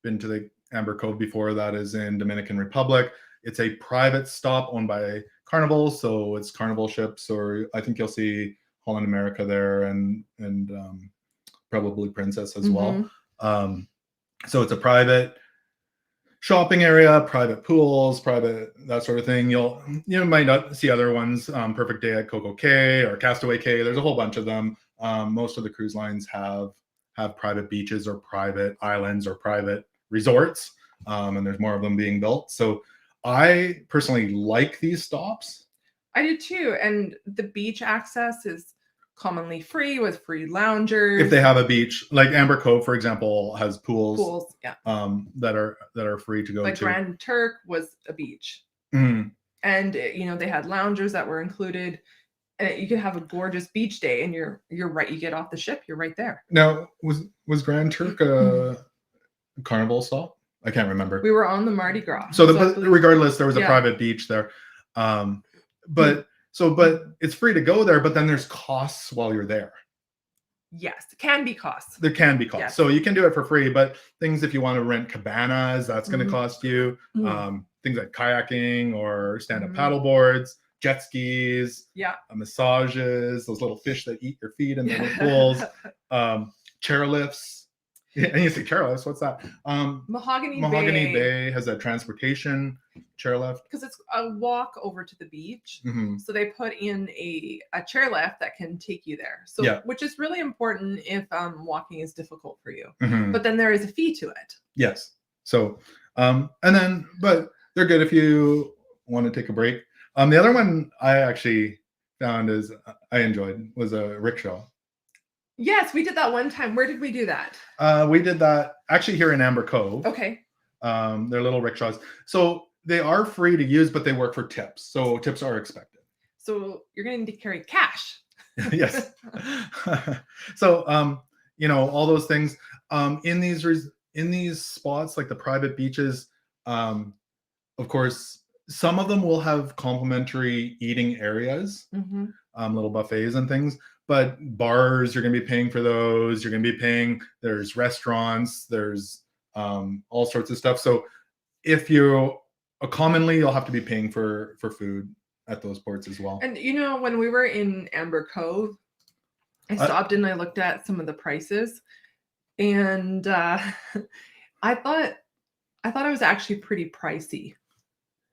been to the Amber Cove before, that is in Dominican Republic. It's a private stop owned by Carnival, so it's Carnival ships, or I think you'll see Holland America there and probably Princess as well. So it's a private shopping area, private pools, private that sort of thing. You might not see other ones. Perfect Day at Coco Cay or Castaway Cay. There's a whole bunch of them. Most of the cruise lines have private beaches or private islands or private resorts, and there's more of them being built. So I personally like these stops. I do too, and the beach access is commonly free with free loungers. If they have a beach, like Amber Cove, for example, has pools, yeah, that are free to go like to. Grand Turk was a beach, and they had loungers that were included. And you could have a gorgeous beach day, and you're right. You get off the ship, you're right there. Now, was Grand Turk a Carnival stop? I can't remember. We were on the Mardi Gras. So regardless, there was a private beach there. But it's free to go there, but then there's costs while you're there. Yes, it can be costs. There can be costs. Yes. So you can do it for free, but things, if you want to rent cabanas, that's going to cost you. Things like kayaking or stand-up paddle boards, jet skis, massages, those little fish that eat your feet in the little pools, chairlifts. And you say chairlifts, what's that? Mahogany Bay has a transportation chairlift. Because it's a walk over to the beach. So they put in a chairlift that can take you there. So which is really important if walking is difficult for you. But then there is a fee to it. Yes. So but they're good if you want to take a break. The other one I actually found I enjoyed was a rickshaw. Yes, we did that one time. Where did we do that? We did that actually here in Amber Cove. Okay. They're little rickshaws. So they are free to use, but they work for tips. So tips are expected. So you're going to need to carry cash. Yes. So, all those things in these spots, like the private beaches, of course, some of them will have complimentary eating areas, little buffets and things. But bars, you're going to be paying for those. You're going to be paying. There's restaurants. There's all sorts of stuff. So if commonly, you'll have to be paying for food at those ports as well. And when we were in Amber Cove, I stopped and I looked at some of the prices, and I thought it was actually pretty pricey.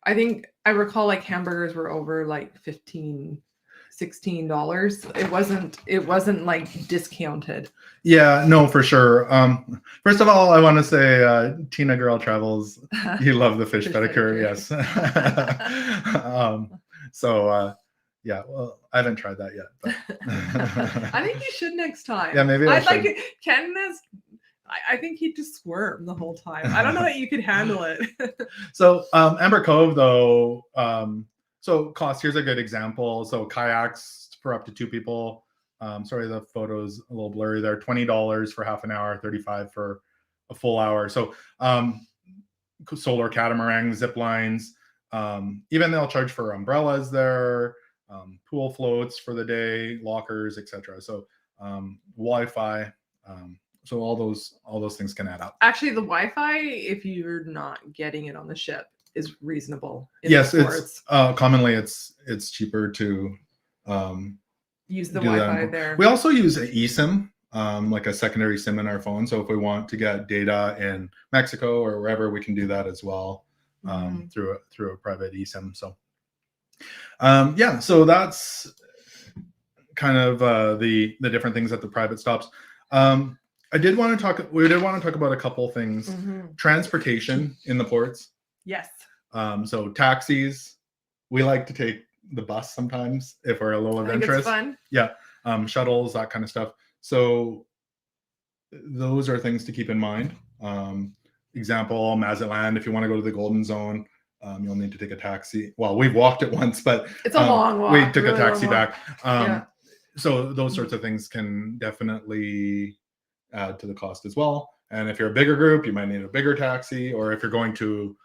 I think I recall like hamburgers were over like $15-16. It wasn't like discounted. Yeah, no, for sure. First of all, I want to say Tina Girl Travels, you love the fish pedicure. Yes. Yeah, well, I haven't tried that yet, but I think you should next time. Yeah, maybe I'd like it. Ken has I think he'd just squirm the whole time. I don't know that you could handle it. So Amber Cove, though, so cost, here's a good example. So kayaks for up to 2 people. Sorry, the photo's a little blurry there. $20 for half an hour, 35 for a full hour. So solar catamaran, zip lines, even they'll charge for umbrellas there, pool floats for the day, lockers, etc. So Wi-Fi. So all those things can add up. Actually, the Wi-Fi, if you're not getting it on the ship, is reasonable. Yes, it's commonly it's cheaper to use the Wi-Fi there. We also use an eSIM, like a secondary SIM in our phone. So if we want to get data in Mexico or wherever, we can do that as well through a private eSIM. So yeah, so that's kind of the different things at the private stops. We did want to talk about a couple things. Transportation in the ports. Yes. So taxis, we like to take the bus sometimes if we're a little adventurous. It's fun. Yeah. Shuttles, that kind of stuff. So those are things to keep in mind. Example, Mazatlan, if you want to go to the Golden Zone, you'll need to take a taxi. Well, we've walked it once, but it's a long walk. We took really a taxi back. Yeah. So those sorts of things can definitely add to the cost as well. And if you're a bigger group, you might need a bigger taxi. Or if you're going to,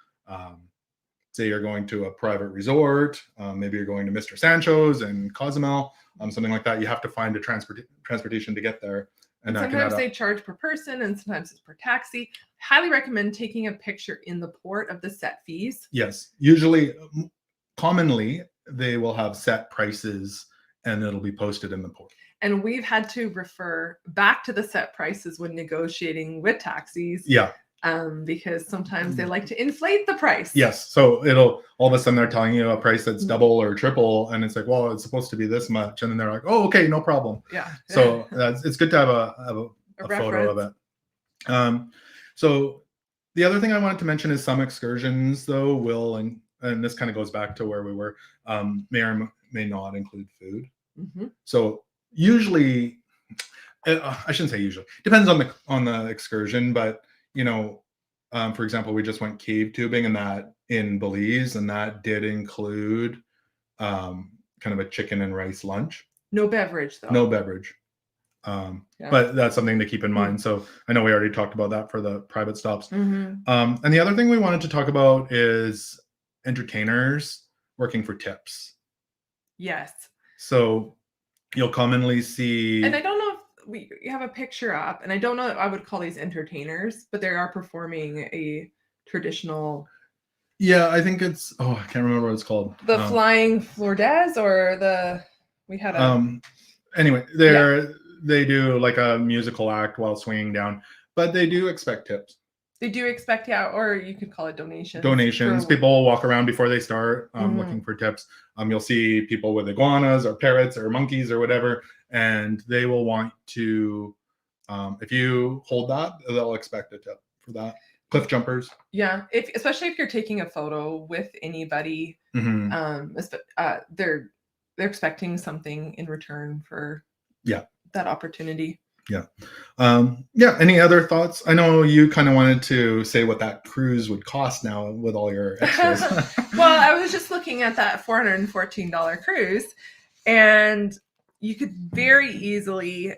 say you're going to a private resort, maybe you're going to Mr. Sancho's and Cozumel, something like that, you have to find a transportation to get there. And sometimes they charge per person and sometimes it's per taxi. Highly recommend taking a picture in the port of the set fees. Yes. Usually, commonly, they will have set prices and it'll be posted in the port. And we've had to refer back to the set prices when negotiating with taxis. Yeah. Because sometimes they like to inflate the price. Yes. So it'll all of a sudden they're telling you a price that's double or triple, and it's like, well, it's supposed to be this much, and then they're like, oh, okay, no problem. Yeah. So it's good to have a photo of it. So the other thing I wanted to mention is some excursions, though, will and this kind of goes back to where we were, may or may not include food. So usually, I shouldn't say usually, depends on the excursion, but you know, for example, we just went cave tubing and that in Belize, and that did include kind of a chicken and rice lunch. No beverage, though. No beverage. But that's something to keep in mind. So I know we already talked about that for the private stops. And the other thing we wanted to talk about is entertainers working for tips. Yes. So you'll commonly see, and I don't know if we have a picture up, and I don't know if I would call these entertainers, but they are performing a traditional. Yeah, I think it's, I can't remember what it's called. The flying Flordes, or we had a. Anyway, they do like a musical act while swinging down, but they do expect tips. They do expect, or you could call it donations. Donations. People will walk around before they start looking for tips. You'll see people with iguanas or parrots or monkeys or whatever, and they will want to, if you hold that, they'll expect a tip for that. Cliff jumpers. Yeah, especially if you're taking a photo with anybody, they're expecting something in return for that opportunity. Yeah. Any other thoughts? I know you kind of wanted to say what that cruise would cost now with all your extras. Well, I was just looking at that $414 cruise, and you could very easily,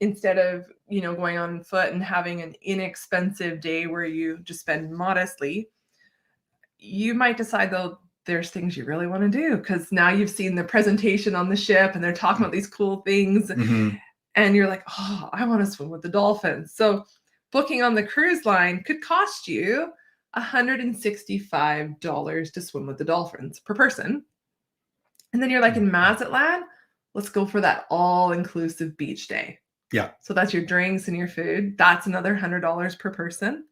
instead of, going on foot and having an inexpensive day where you just spend modestly, you might decide, though, there's things you really want to do because now you've seen the presentation on the ship and they're talking about these cool things. And you're like, oh, I want to swim with the dolphins. So booking on the cruise line could cost you $165 to swim with the dolphins per person. And then you're like, in Mazatlan, let's go for that all-inclusive beach day. Yeah. So that's your drinks and your food. That's another $100 per person.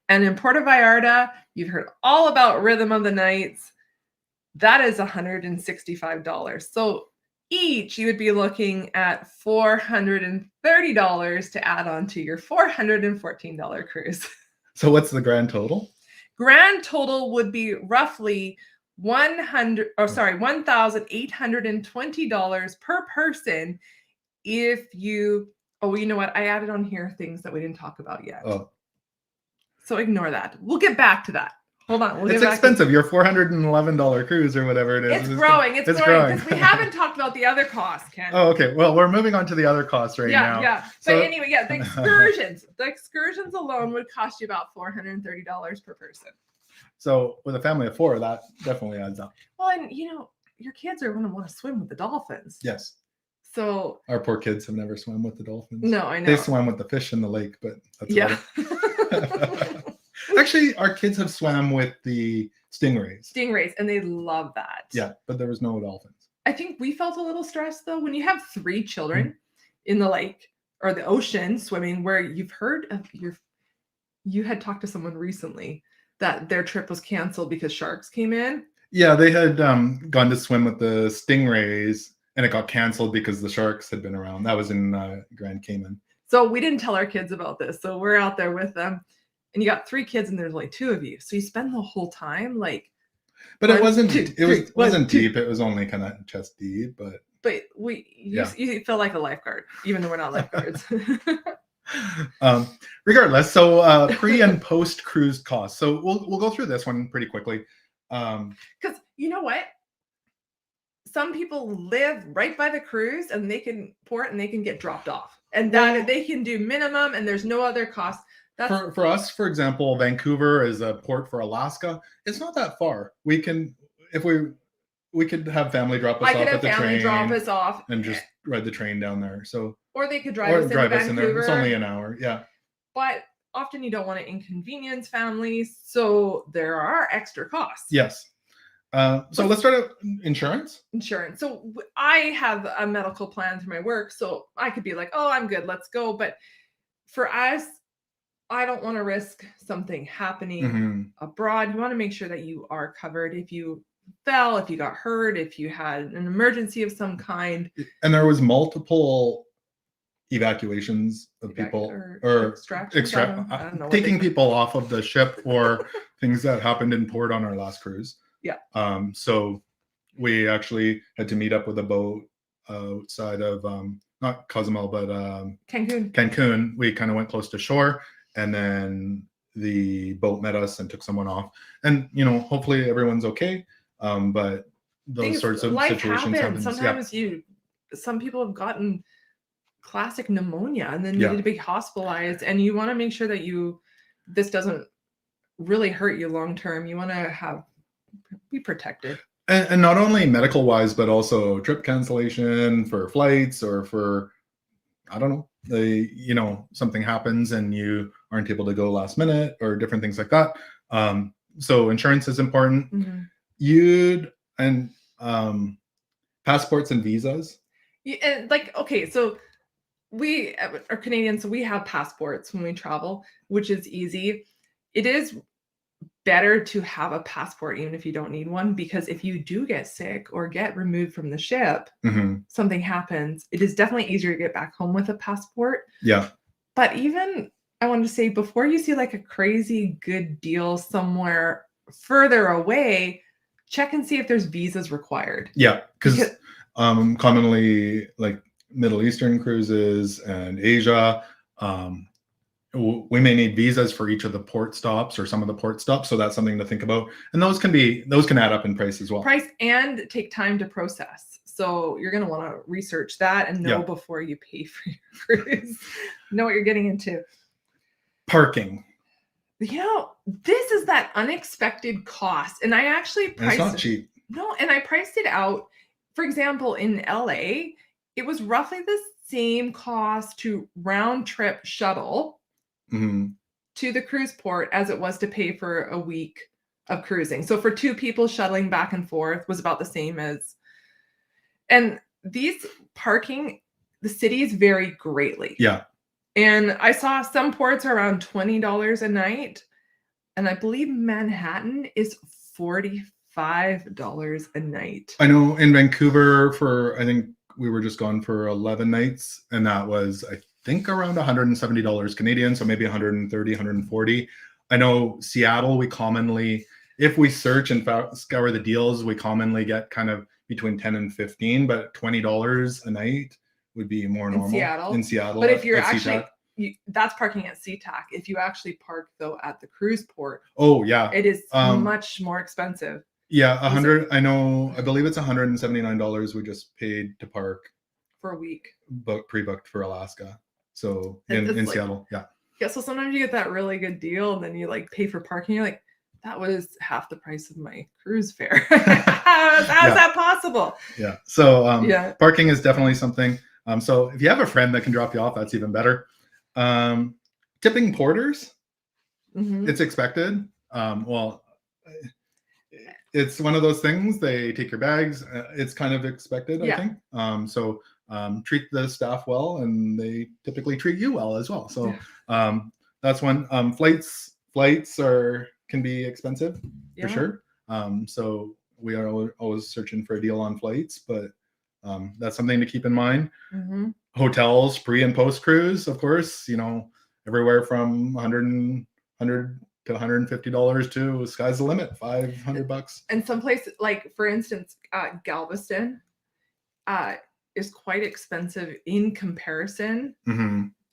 And in Puerto Vallarta, you've heard all about Rhythm of the Nights. That is $165. So each, you would be looking at $430 to add on to your $414 cruise. So what's the grand total? Grand total would be roughly $1,820 per person if you Oh, you know what? I added on here things that we didn't talk about yet. Oh, So ignore that. We'll get back to that. Hold on. We'll it's get back to expensive. Your $411 cruise or whatever it is. It's growing. It's growing. Because we growing. haven't talked about the other costs, Ken. Oh, okay. Well, we're moving on to the other costs right now. Yeah. So- But anyway, yeah, the excursions. The excursions alone would cost you about $430 per person. So with a family of 4, that definitely adds up. Well, and your kids are going to want to swim with the dolphins. Yes. So Our poor kids have never swum with the dolphins. no, I know. They swam with the fish in the lake, but that's Yeah. Actually, our kids have swam with the stingrays. Stingrays, and they love that. Yeah, but there was no dolphins. I think we felt a little stressed though when you have 3 children in the lake or the ocean swimming, where you've heard of you had talked to someone recently that their trip was canceled because sharks came in. Yeah, they had gone to swim with the stingrays, and it got canceled because the sharks had been around. That was in Grand Cayman. So we didn't tell our kids about this. So we're out there with them, and you got 3 kids, and there's only 2 of you. So you spend the whole time like. But One, it wasn't. two, It was three, one, wasn't two. deep. It was only kind of chest deep, but. But you feel like a lifeguard, even though we're not lifeguards. Regardless, so pre and post cruise costs. So we'll go through this one pretty quickly. Because you know what? Some people live right by the cruise and they can port and they can get dropped off. And that they can do minimum and there's no other cost. That's For us, for example, Vancouver is a port for Alaska. It's not that far. We can, if we could have family drop us I off could at have the family train drop us off and just ride the train down there. So or they could drive us into Vancouver. It's only an hour. Yeah. But often you don't want to inconvenience families, so there are extra costs. Yes. So let's start out insurance. Insurance. So I have a medical plan through my work, so I could be like, "Oh, I'm good, let's go." But for us, I don't want to risk something happening abroad. You want to make sure that you are covered if you fell, if you got hurt, if you had an emergency of some kind. And there was multiple evacuations of people or taking people off of the ship or things that happened in port on our last cruise. Yeah. So we actually had to meet up with a boat outside of not Cozumel, but Cancun. We kind of went close to shore, and then the boat met us and took someone off. And hopefully everyone's okay. But those sorts of situations happen. Sometimes some people have gotten classic pneumonia and then needed to be hospitalized, and you want to make sure that this doesn't really hurt you long term. You want to be protected. And not only medical wise, but also trip cancellation for flights or for, I don't know, something happens and you aren't able to go last minute or different things like that. So insurance is important. Passports and visas. And okay, so we are Canadians, so we have passports when we travel, which is easy. It is better to have a passport even if you don't need one, because if you do get sick or get removed from the ship, something happens, it is definitely easier to get back home with a passport. Yeah. But even I wanted to say, before you see like a crazy good deal somewhere further away, check and see if there's visas required. Yeah, because commonly like Middle Eastern cruises and Asia, we may need visas for each of the port stops or some of the port stops. So that's something to think about. And those can add up in price as well. Price and take time to process. So you're going to want to research that and know before you pay for your cruise. Know what you're getting into. Parking. This is that unexpected cost. And I actually priced it. It's not cheap. No, and I priced it out. For example, in LA, it was roughly the same cost to round trip shuttle to the cruise port as it was to pay for a week of cruising. So for 2 people, shuttling back and forth was about the same as. And these parking, the cities vary greatly. Yeah. And I saw some ports are around $20 a night. And I believe Manhattan is $45 a night. I know in Vancouver I think we were just gone for 11 nights. And that was, I think, around $170 Canadian. So maybe 130, 140. I know Seattle, we commonly, if we search and scour the deals, we commonly get kind of between 10 and 15, but $20 a night would be more In normal Seattle. in Seattle. But if you're at actually, SeaTac. that's parking at SeaTac. If you actually park though at the cruise port, Oh yeah, it is much more expensive. Yeah, I believe it's $179 we just paid to park for a week, pre-booked for Alaska. So it's in like, Seattle, yeah. Yeah, so sometimes you get that really good deal, and then you like pay for parking. You're like, that was half the price of my cruise fare. How is that possible? Yeah. So yeah, parking is definitely something. So if you have a friend that can drop you off, that's even better. Tipping porters, it's expected. Well, it's one of those things. They take your bags. It's kind of expected, I think. So treat the staff well, and they typically treat you well as well. So that's one. Flights can be expensive for sure. So we are always searching for a deal on flights, but that's something to keep in mind. Hotels, pre and post cruise, of course, everywhere from $100 to $150 to sky's the limit, $500. And some places, like for instance, Galveston is quite expensive in comparison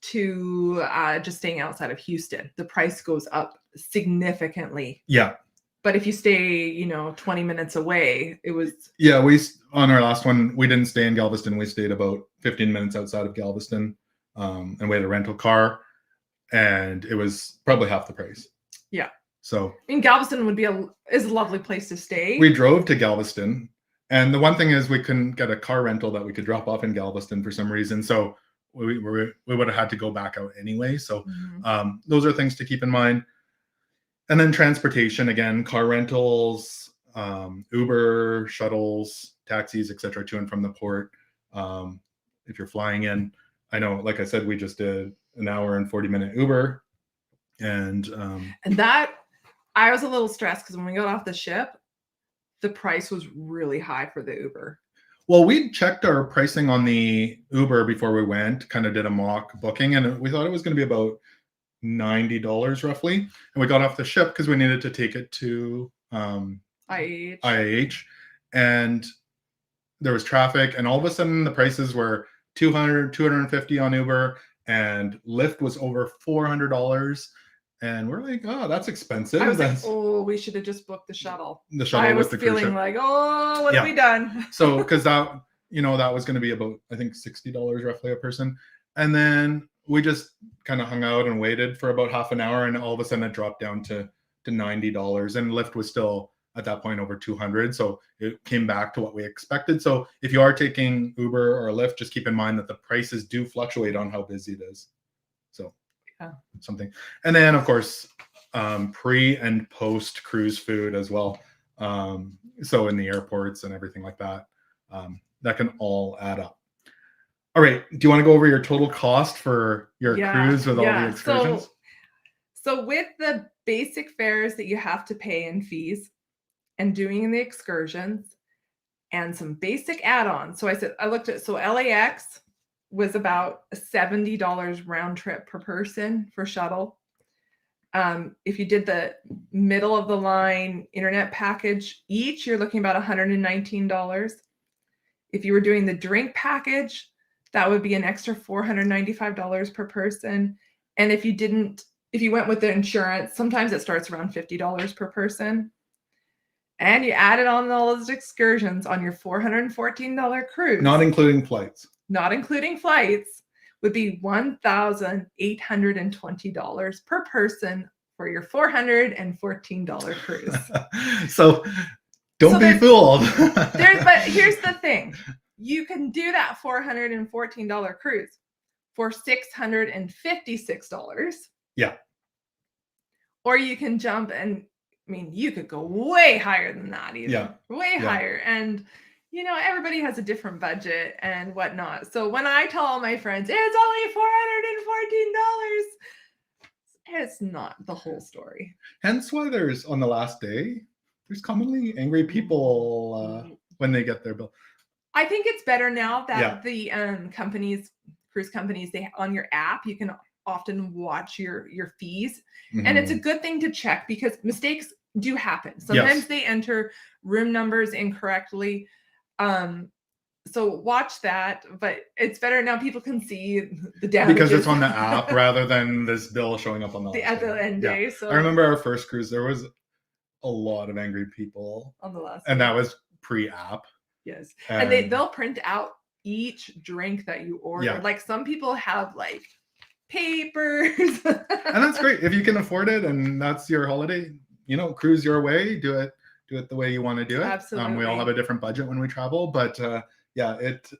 to just staying outside of Houston. The price goes up significantly. Yeah. But if you stay, 20 minutes away, it was... Yeah, on our last one, we didn't stay in Galveston. We stayed about 15 minutes outside of Galveston, and we had a rental car, and it was probably half the price. Yeah. So Galveston is a lovely place to stay. We drove to Galveston, and the one thing is we couldn't get a car rental that we could drop off in Galveston for some reason. So we would have had to go back out anyway. So those are things to keep in mind. And then transportation, again, car rentals, Uber, shuttles, taxis, etc., to and from the port. If you're flying in, I know, like I said, we just did an hour and 40-minute Uber. And that, I was a little stressed because when we got off the ship, the price was really high for the Uber. Well, we checked our pricing on the Uber before we went, kind of did a mock booking, and we thought it was going to be about $90 roughly. And we got off the ship because we needed to take it to IAH. And there was traffic, and all of a sudden the prices were $200, $250 on Uber, and Lyft was over $400. And we're like, oh, that's expensive. I was like, oh, we should have just booked the shuttle. The shuttle. I was feeling like, oh, what have we done? So, because that was going to be about, I think, $60 roughly a person. And then we just kind of hung out and waited for about half an hour, and all of a sudden it dropped down to $90. And Lyft was still at that point over $200. So it came back to what we expected. So if you are taking Uber or Lyft, just keep in mind that the prices do fluctuate on how busy it is. So something. And then of course, pre and post cruise food as well. So in the airports and everything like that, that can all add up. All right. Do you want to go over your total cost for your cruise with all the excursions? So with the basic fares that you have to pay in fees and doing the excursions and some basic add-ons. So I looked at, so LAX was about $70 round trip per person for shuttle. If you did the middle of the line internet package each, you're looking about $119. If you were doing the drink package, that would be an extra $495 per person. And if you went with the insurance, sometimes it starts around $50 per person. And you added on all those excursions on your $414 cruise. Not including flights. Not including flights, would be $1,820 per person for your $414 cruise. So don't be fooled. But here's the thing. You can do that $414 cruise for $656. Yeah. Or you can jump and, you could go way higher than that even. Yeah. Way higher. And, everybody has a different budget and whatnot. So when I tell all my friends, it's only $414, it's not the whole story. Hence why on the last day, there's commonly angry people when they get their bill. I think it's better now that the cruise companies, they on your app, you can often watch your fees. And it's a good thing to check because mistakes do happen. Sometimes they enter room numbers incorrectly. So watch that, but it's better now. People can see the damages because it's on the app rather than this bill showing up on the at the end day. So I remember our first cruise, there was a lot of angry people on the last and day. that was pre-app. Yes. And they'll print out each drink that you order. Yeah. Like some people have like papers. And that's great. If you can afford it and that's your holiday, you know, cruise your way, do it the way you want to do it. Absolutely. We all have a different budget when we travel, but yeah, it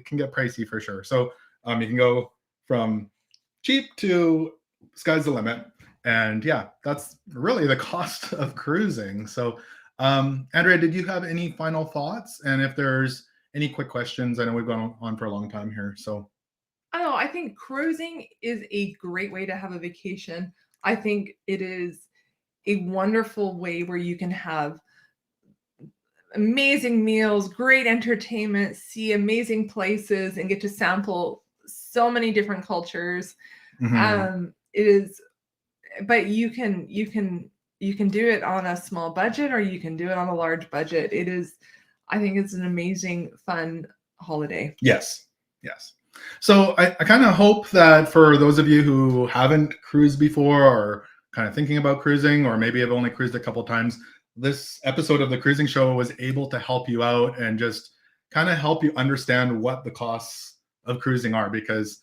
can get pricey for sure. So you can go from cheap to sky's the limit. And yeah, that's really the cost of cruising. So Andrea, did you have any final thoughts? And if there's any quick questions, I know we've gone on for a long time here. So oh, I think cruising is a great way to have a vacation. I think it is a wonderful way where you can have amazing meals, great entertainment, see amazing places, and get to sample so many different cultures. It is, but you can do it on a small budget or you can do it on a large budget. It is, I think it's an amazing, fun holiday. Yes. So I kind of hope that for those of you who haven't cruised before or kind of thinking about cruising, or maybe have only cruised a couple times, this episode of the Cruising Show was able to help you out and just kind of help you understand what the costs of cruising are, because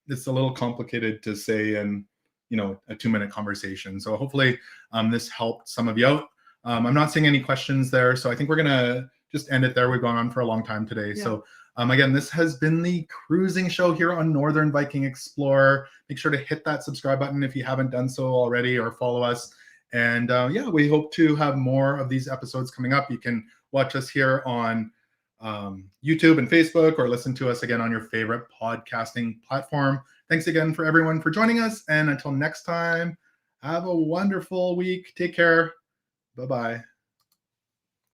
it's a little complicated to say in, you know, a 2-minute conversation. So hopefully this helped some of you out. I'm not seeing any questions there, so I think we're gonna just end it there. We've gone on for a long time today. Yeah. So again, this has been the Cruising Show here on Northern Viking Explorer. Make sure to hit that subscribe button if you haven't done so already, or follow us. And yeah, we hope to have more of these episodes coming up. You can watch us here on YouTube and Facebook, or listen to us again on your favorite podcasting platform. Thanks again for everyone for joining us. And until next time, have a wonderful week. Take care. Bye-bye.